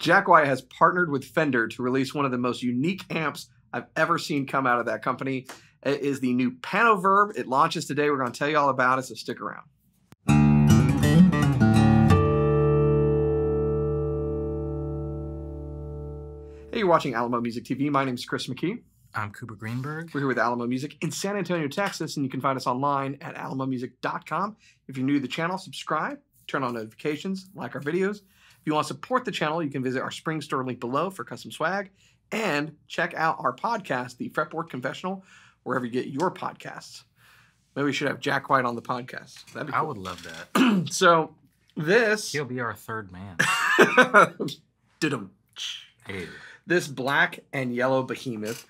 Jack White has partnered with Fender to release one of the most unique amps I've ever seen come out of that company. It is the new Pano Verb. It launches today. We're going to tell you all about it, so stick around. Hey, you're watching Alamo Music TV. My name is Chris McKee. I'm Cooper Greenberg. We're here with Alamo Music in San Antonio, Texas, and you can find us online at alamomusic.com. If you're new to the channel, subscribe, turn on notifications, like our videos. If you want to support the channel, you can visit our spring store link below for custom swag, and check out our podcast, the Fretboard Confessional, wherever you get your podcasts. Maybe we should have Jack White on the podcast. That'd be cool. I would love that. So this... He'll be our third man. Hey. This black and yellow behemoth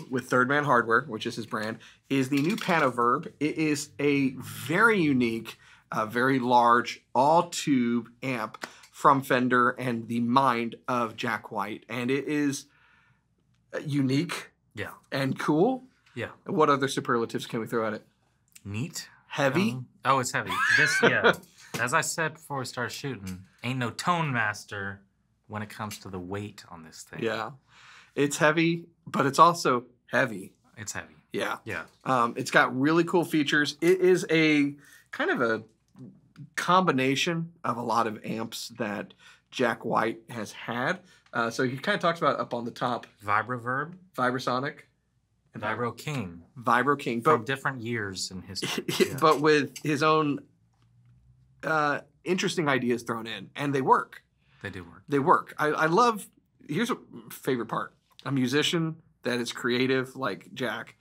with Third Man Hardware, which is his brand, is the new Pano Verb. It is a very unique, very large, all-tube amp from Fender and the mind of Jack White. And it is unique and cool. Yeah. What other superlatives can we throw at it? Neat. Heavy. Oh, it's heavy. This, as I said before we started shooting, ain't no tone master when it comes to the weight on this thing. Yeah. It's heavy, but it's also heavy. It's heavy. Yeah. Yeah. It's got really cool features. It is a kind of a combination of a lot of amps that Jack White has had. So he kind of talks about up on the top. Vibroverb. Vibrosonic. And Vibro King. Vibro King. From different years in history. Yeah. But with his own interesting ideas thrown in. And they work. They do work. They work. I love, here's a favorite part. A musician that is creative like Jack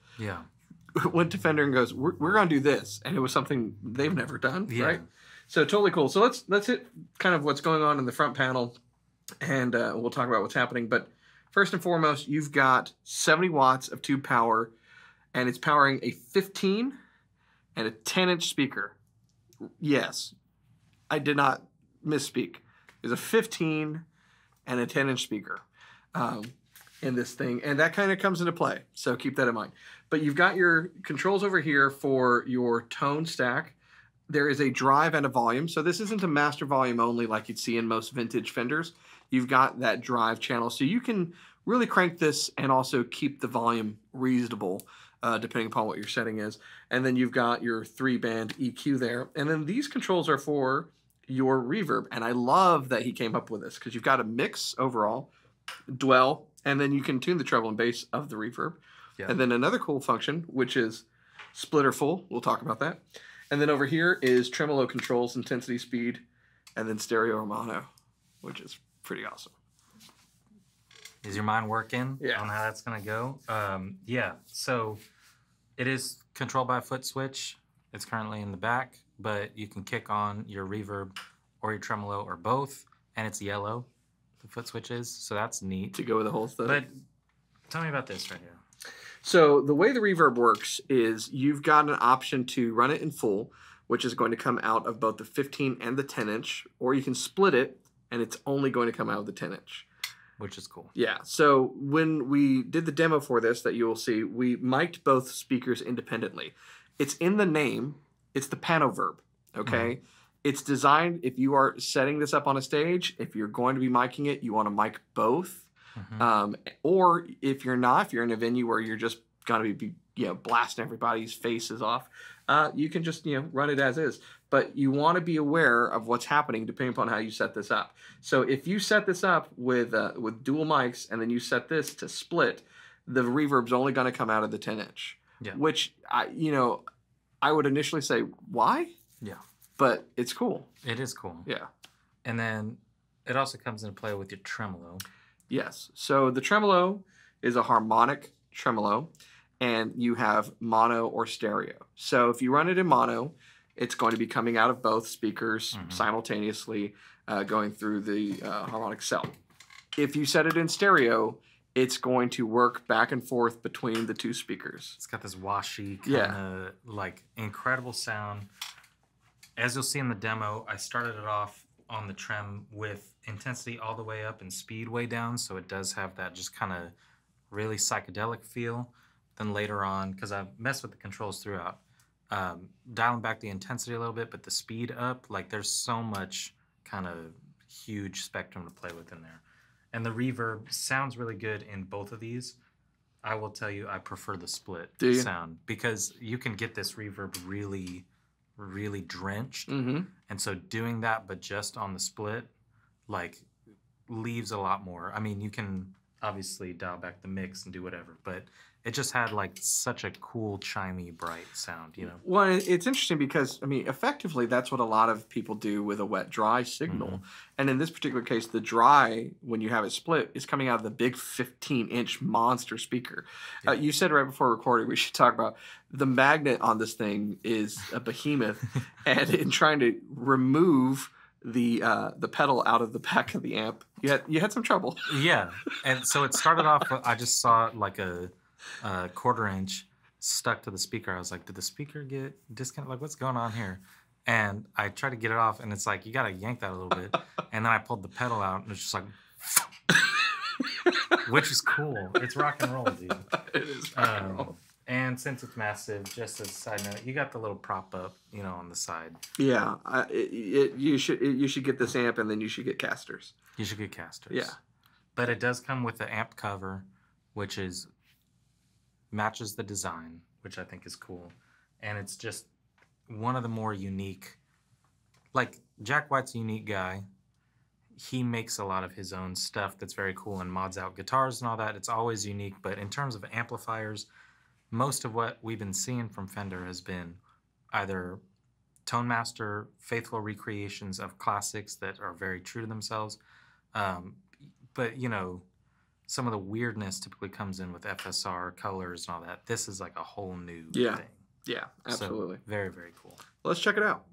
went to Fender and goes, we're going to do this. And it was something they've never done, right? So totally cool. So let's hit kind of what's going on in the front panel, and we'll talk about what's happening. But first and foremost, you've got 70 watts of tube power, and it's powering a 15 and a 10-inch speaker. Yes, I did not misspeak. There's a 15 and a 10-inch speaker in this thing, and that kind of comes into play, so keep that in mind. But you've got your controls over here for your tone stack. There is a drive and a volume, so this isn't a master volume only like you'd see in most vintage Fenders. You've got that drive channel, so you can really crank this and also keep the volume reasonable depending upon what your setting is. And then you've got your 3-band EQ there, and then these controls are for your reverb, and I love that he came up with this because you've got a mix overall, dwell, and then you can tune the treble and bass of the reverb. And then another cool function, which is splitter full. We'll talk about that. And then over here is tremolo controls, intensity, speed, and then stereo or mono, which is pretty awesome. Is your mind working on how that's going to go? So it is controlled by a foot switch. It's currently in the back, but you can kick on your reverb or your tremolo or both, and it's yellow, the foot switch is, so that's neat. To go with the whole thing. But tell me about this right here. So the way the reverb works is you've got an option to run it in full, which is going to come out of both the 15 and the 10-inch, or you can split it, and it's only going to come out of the 10-inch. Which is cool. Yeah. So when we did the demo for this that you will see, we mic'd both speakers independently. It's in the name. It's the Pano Verb, okay? It's designed, if you are setting this up on a stage, if you're going to be miking it, you want to mic both. Or if you're not, if you're in a venue where you're just going to be blasting everybody's faces off, you can just run it as is. But you want to be aware of what's happening depending upon how you set this up. So if you set this up with dual mics and then you set this to split, the reverb's only going to come out of the 10-inch. Which I would initially say, why? But it's cool. It is cool. Yeah. And then it also comes into play with your tremolo. Yes. So the tremolo is a harmonic tremolo, and you have mono or stereo. So if you run it in mono, it's going to be coming out of both speakers simultaneously, going through the harmonic cell. If you set it in stereo, it's going to work back and forth between the two speakers. It's got this washy kind of like incredible sound. As you'll see in the demo, I started it off on the trem with intensity all the way up and speed way down, so it does have that just kind of really psychedelic feel. Then later on, because I've messed with the controls throughout, dialing back the intensity a little bit, but the speed up, like there's so much kind of huge spectrum to play with in there. And the reverb sounds really good in both of these. I will tell you, I prefer the split sound because you can get this reverb really, really drenched. And so doing that, but just on the split, like, leaves a lot more. I mean, you can obviously dial back the mix and do whatever, but it just had like such a cool, chimey, bright sound, you know? Well, it's interesting because, I mean, effectively, that's what a lot of people do with a wet-dry signal. And in this particular case, the dry, when you have it split, is coming out of the big 15-inch monster speaker. You said right before recording, we should talk about the magnet on this thing is a behemoth. And in trying to remove the pedal out of the back of the amp, you had some trouble. Yeah. And so it started off, I just saw like a 1/4 inch stuck to the speaker. I was like, did the speaker get disconnected? Like, what's going on here? And I tried to get it off, and it's like, you got to yank that a little bit. And then I pulled the pedal out, and it's just like, which is cool. It's rock and roll, dude. It is rock and roll. And since it's massive, just as a side note, you got the little prop up, you know, on the side. Yeah, you should get this amp, and then you should get casters. You should get casters. Yeah. But it does come with the amp cover, which is matches the design, which I think is cool. And it's just one of the more unique, like, Jack White's a unique guy. He makes a lot of his own stuff that's very cool and mods out guitars and all that. It's always unique. But in terms of amplifiers, most of what we've been seeing from Fender has been either Tone Master, faithful recreations of classics that are very true to themselves. But, you know, some of the weirdness typically comes in with FSR, colors, and all that. This is like a whole new thing. Yeah, absolutely. So, very, very cool. Let's check it out.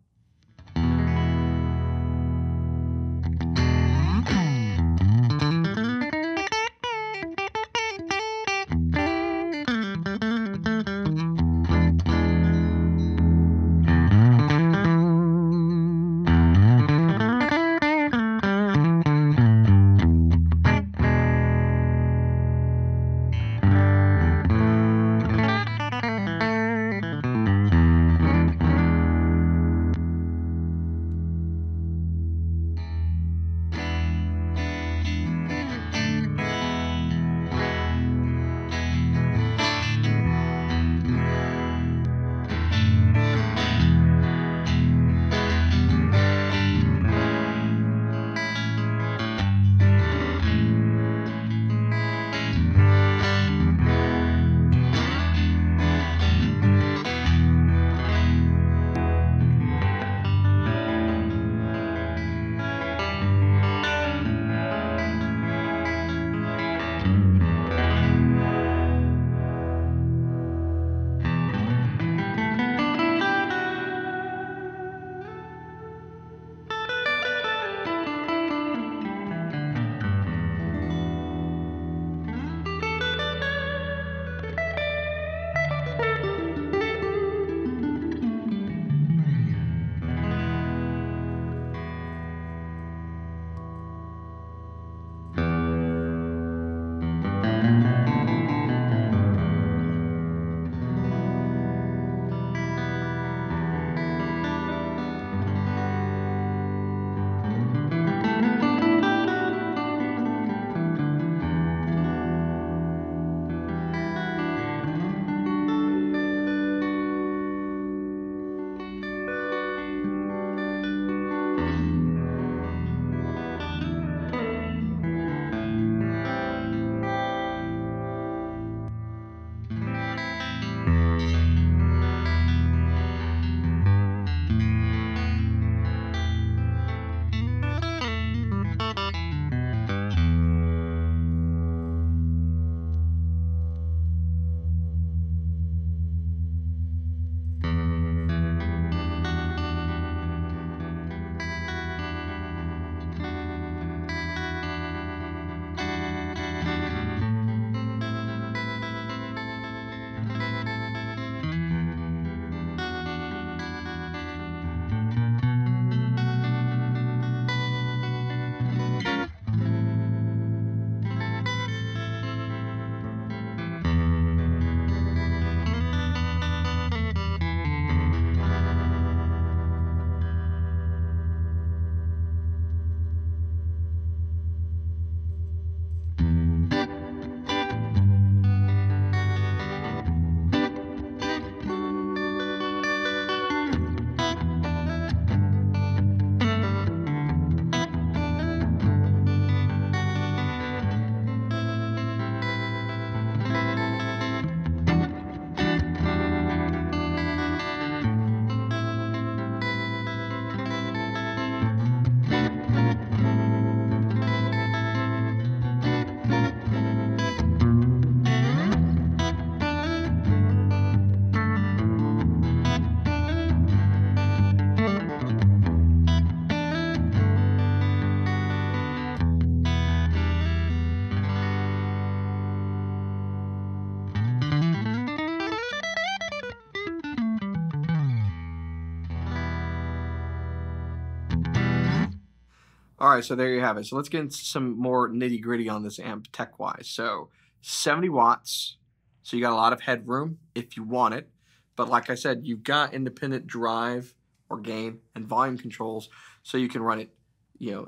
All right, so there you have it. So let's get into some more nitty gritty on this amp tech-wise. So 70 watts. So you got a lot of headroom if you want it. But like I said, you've got independent drive or gain and volume controls. So you can run it,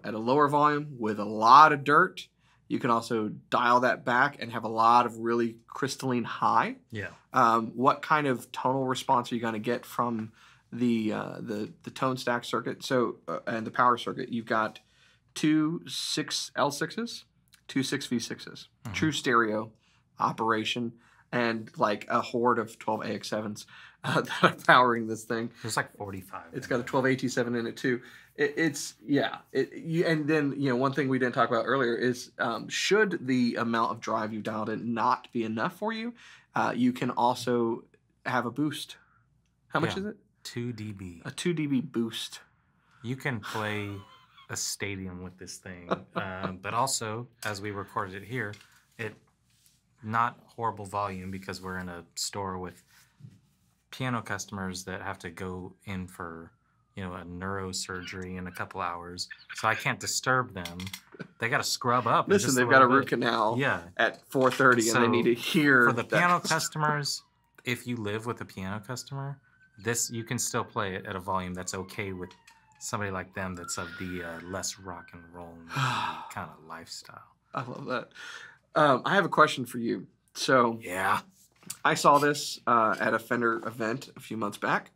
at a lower volume with a lot of dirt. You can also dial that back and have a lot of really crystalline high. Yeah. What kind of tonal response are you going to get from the tone stack circuit? So and the power circuit, you've got two 6 L6s, two 6V6s, true stereo operation, and like a horde of 12 AX7s that are powering this thing. There's like 45. It's got a 12 AT7 in it too. And then one thing we didn't talk about earlier is should the amount of drive you've dialed in not be enough for you, you can also have a boost. How much is it? 2 dB. A 2 dB boost. You can play a stadium with this thing, but also, as we recorded it here, not horrible volume because we're in a store with piano customers that have to go in for a neurosurgery in a couple hours, so I can't disturb them. They got to scrub up. Listen, they've got a root canal at 4:30, and they need to hear. For the piano customers, if you live with a piano customer, you can still play it at a volume that's okay with somebody like them that's of the less rock and roll kind of lifestyle. I love that. I have a question for you. So yeah, I saw this at a Fender event a few months back,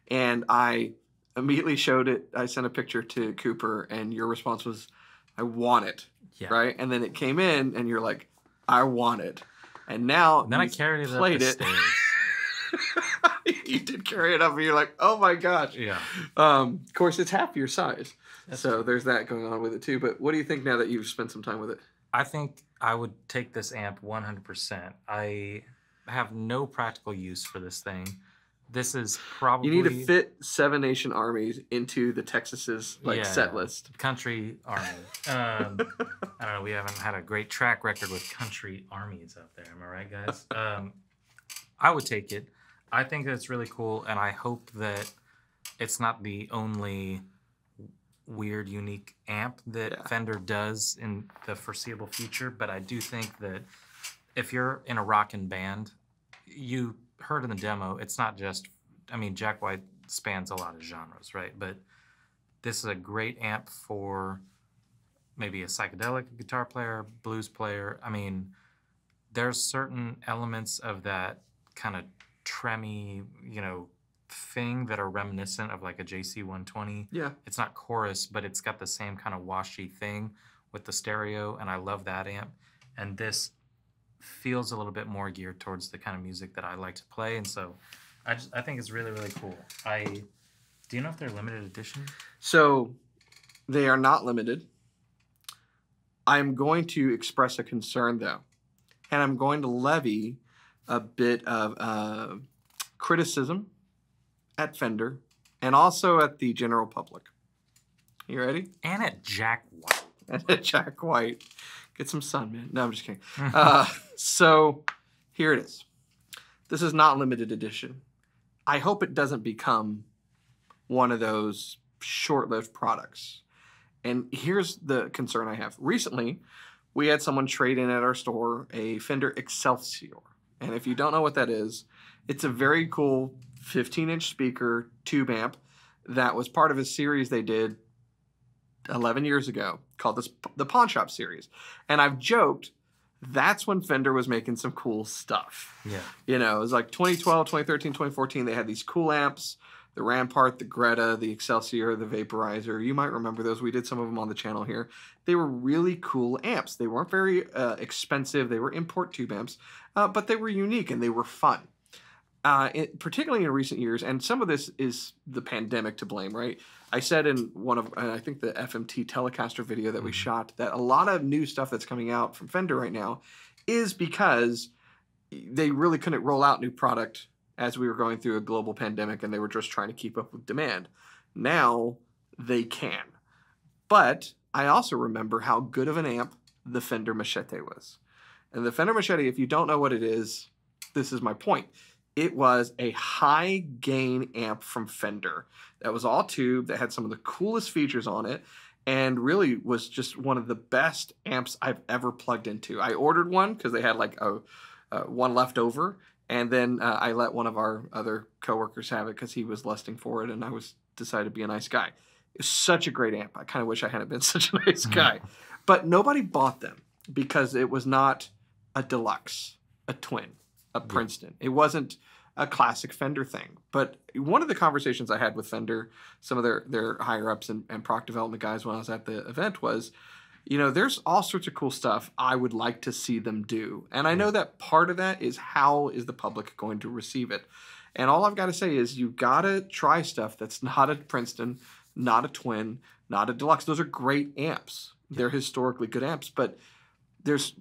and I immediately showed it. I sent a picture to Cooper, and your response was, "I want it." Yeah. Right, and then it came in, and you're like, "I want it," and now then I carried it up the stairs. You did carry it up, and you're like, "Oh my gosh!" Yeah. Of course, it's half your size, so there's that going on with it too. But what do you think now that you've spent some time with it? I think I would take this amp 100%. I have no practical use for this thing. This is probably... You need to fit 7 Nation Armies into the Texas's set list. Country Army. I don't know. We haven't had a great track record with country armies out there. Am I right, guys? I would take it. I think that it's really cool, and I hope that it's not the only weird, unique amp that Fender does in the foreseeable future, but I do think that if you're in a rockin' band, you heard in the demo, it's not just, Jack White spans a lot of genres, right? But this is a great amp for maybe a psychedelic guitar player, blues player. There's certain elements of that kind of tremmy, thing that are reminiscent of like a JC 120. Yeah. It's not chorus, but it's got the same kind of washy thing with the stereo, and I love that amp. And this feels a little bit more geared towards the kind of music that I like to play, and so I think it's really, really cool. Do you know if they're limited edition? So they are not limited. I'm going to express a concern though, and I'm going to levy a bit of criticism at Fender, and also at the general public. You ready? And at Jack White. And at Jack White. Get some sun, man. No, I'm just kidding. So here it is. This is not limited edition. I hope it doesn't become one of those short-lived products. And here's the concern I have. Recently, we had someone trade in at our store a Fender Excelsior. And if you don't know what that is, it's a very cool 15-inch speaker tube amp that was part of a series they did 11 years ago called the Pawn Shop series. And I've joked, that's when Fender was making some cool stuff. Yeah. It was like 2012, 2013, 2014, they had these cool amps, the Rampart, the Greta, the Excelsior, the Vaporizer. You might remember those. We did some of them on the channel here. They were really cool amps. They weren't very expensive. They were import tube amps, but they were unique and they were fun. Particularly in recent years, and some of this is the pandemic to blame, right? I said in one of, I think the FMT Telecaster video that we shot, that a lot of new stuff that's coming out from Fender right now is because they really couldn't roll out new product as we were going through a global pandemic, and they were just trying to keep up with demand. Now they can. But I also remember how good of an amp the Fender Machete was. And the Fender Machete, if you don't know what it is, this is my point. It was a high gain amp from Fender that was all tube, that had some of the coolest features on it, and really was just one of the best amps I've ever plugged into. I ordered one because they had like one left over, and then I let one of our other coworkers have it because he was lusting for it, and I decided to be a nice guy. It's such a great amp. I kind of wish I hadn't been such a nice guy. But nobody bought them because it was not a deluxe, a twin, a Princeton. It wasn't a classic Fender thing. But one of the conversations I had with Fender, some of their higher-ups and product development guys when I was at the event was, you know, there's all sorts of cool stuff I would like to see them do. And I know that part of that is how is the public going to receive it. And all I've got to say is you've got to try stuff that's not a Princeton, not a twin, not a deluxe. Those are great amps. They're historically good amps, but there's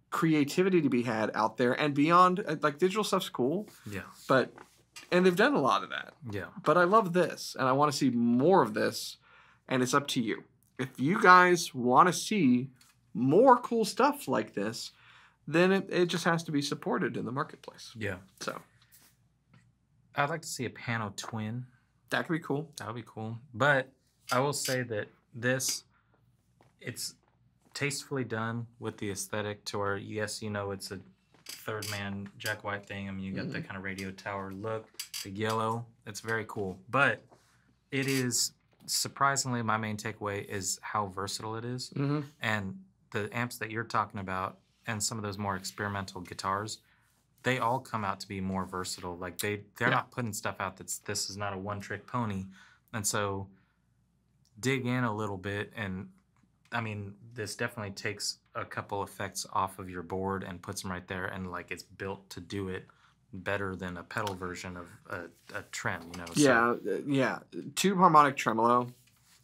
creativity to be had out there and beyond. Like digital stuff's cool. Yeah. And they've done a lot of that. Yeah. But I love this, and I want to see more of this, and it's up to you. If you guys want to see more cool stuff like this, then it just has to be supported in the marketplace. Yeah. So I'd like to see a Pano twin. That could be cool. That would be cool. But I will say that it's tastefully done with the aesthetic to where, yes, you know, it's a third man Jack White thing. I mean, you got that kind of radio tower look, the yellow. It's very cool. But it is, surprisingly, my main takeaway is how versatile it is. And the amps that you're talking about and some of those more experimental guitars, they all come out to be more versatile. Like they're not putting stuff out this is not a one-trick pony. And so dig in a little bit, and I mean, this definitely takes a couple effects off of your board and puts them right there, and like it's built to do it better than a pedal version of a trem, you know. So, yeah. Tube harmonic tremolo.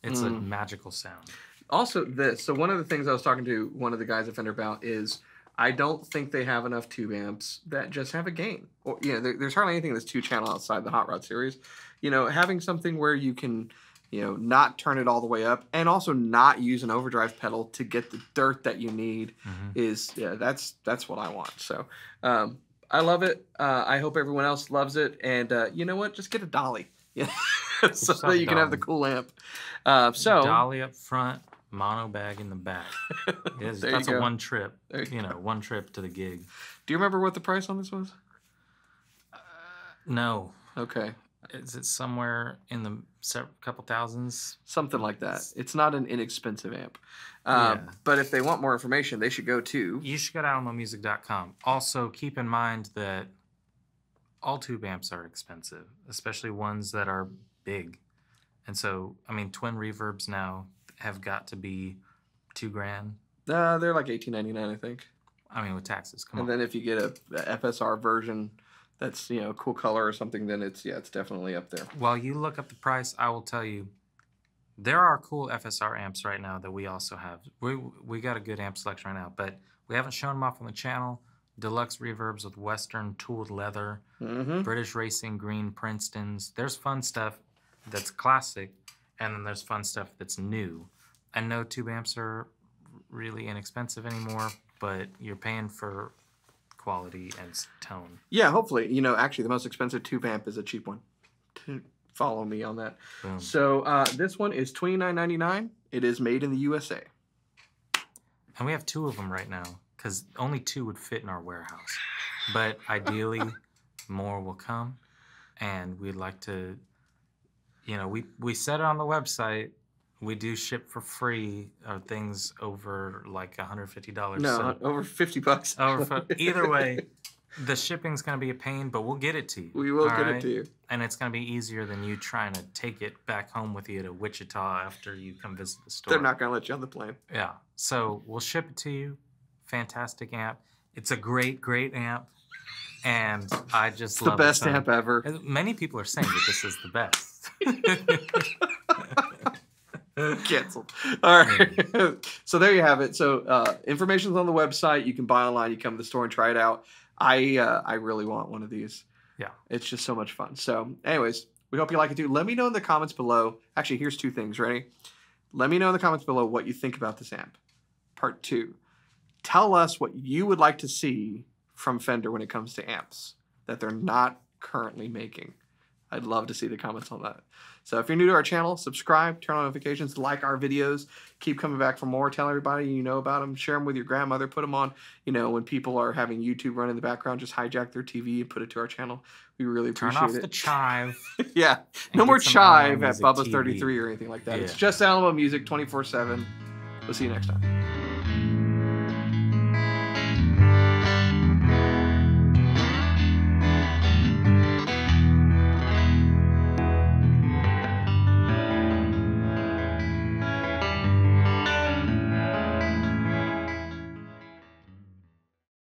It's a magical sound. Also this. So one of the things I was talking to one of the guys at Fender about is I don't think they have enough tube amps that just have a gain. Or, you know, there's hardly anything that's two-channel outside the Hot Rod series. You know, having something where you can, you know, not turn it all the way up and also not use an overdrive pedal to get the dirt that you need is, that's what I want. So I love it. I hope everyone else loves it. And you know what? Just get a dolly. So that you can have the cool amp. Dolly up front, mono bag in the back. That's a one trip, one trip to the gig. Do you remember what the price on this was? No. Okay. Is it somewhere in the couple thousands? Something like that. It's not an inexpensive amp. But if they want more information, they should go to... You should go to alamomusic.com. Also, keep in mind that all tube amps are expensive, especially ones that are big. And so, I mean, twin reverbs now have got to be $2,000. They're like $18.99, I think. I mean, with taxes. Come on. And then if you get a FSR version that's, you know, cool color or something, then it's definitely up there. While you look up the price, I will tell you, there are cool FSR amps right now that we also have. We got a good amp selection right now, but we haven't shown them off on the channel. Deluxe reverbs with Western tooled leather, British Racing green Princetons. There's fun stuff that's classic, and then there's fun stuff that's new. I know tube amps are really inexpensive anymore, but you're paying for quality and tone. Yeah, hopefully. You know, actually, the most expensive tube amp is a cheap one. Follow me on that. Boom. So this one is $29.99. It is made in the USA. And we have 2 of them right now, because only 2 would fit in our warehouse. But ideally, more will come, and we'd like to, you know, we said it on the website. We do ship for free things over like $150. No, so, over $50. Either way, the shipping's going to be a pain, but we'll get it to you. We will get it to you. And it's going to be easier than you trying to take it back home with you to Wichita after you come visit the store. They're not going to let you on the plane. Yeah. So we'll ship it to you. Fantastic amp. It's a great, great amp. And I just love it. It's the best amp ever. Many people are saying that this is the best. Canceled. All right. So there you have it. So information's on the website. You can buy online. You come to the store and try it out. I really want one of these. Yeah. It's just so much fun. So anyways, we hope you like it too. Let me know in the comments below. Actually, here's 2 things. Ready? Let me know in the comments below what you think about this amp. Part 2. Tell us what you would like to see from Fender when it comes to amps that they're not currently making. I'd love to see the comments on that. So if you're new to our channel, subscribe, turn on notifications, like our videos, keep coming back for more. Tell everybody you know about them. Share them with your grandmother. Put them on, you know, when people are having YouTube run in the background, just hijack their TV and put it to our channel. We really appreciate it. Turn off the chive. Yeah. No more chive at Bubba's 33 or anything like that. Yeah. It's just Alamo music 24/7. We'll see you next time.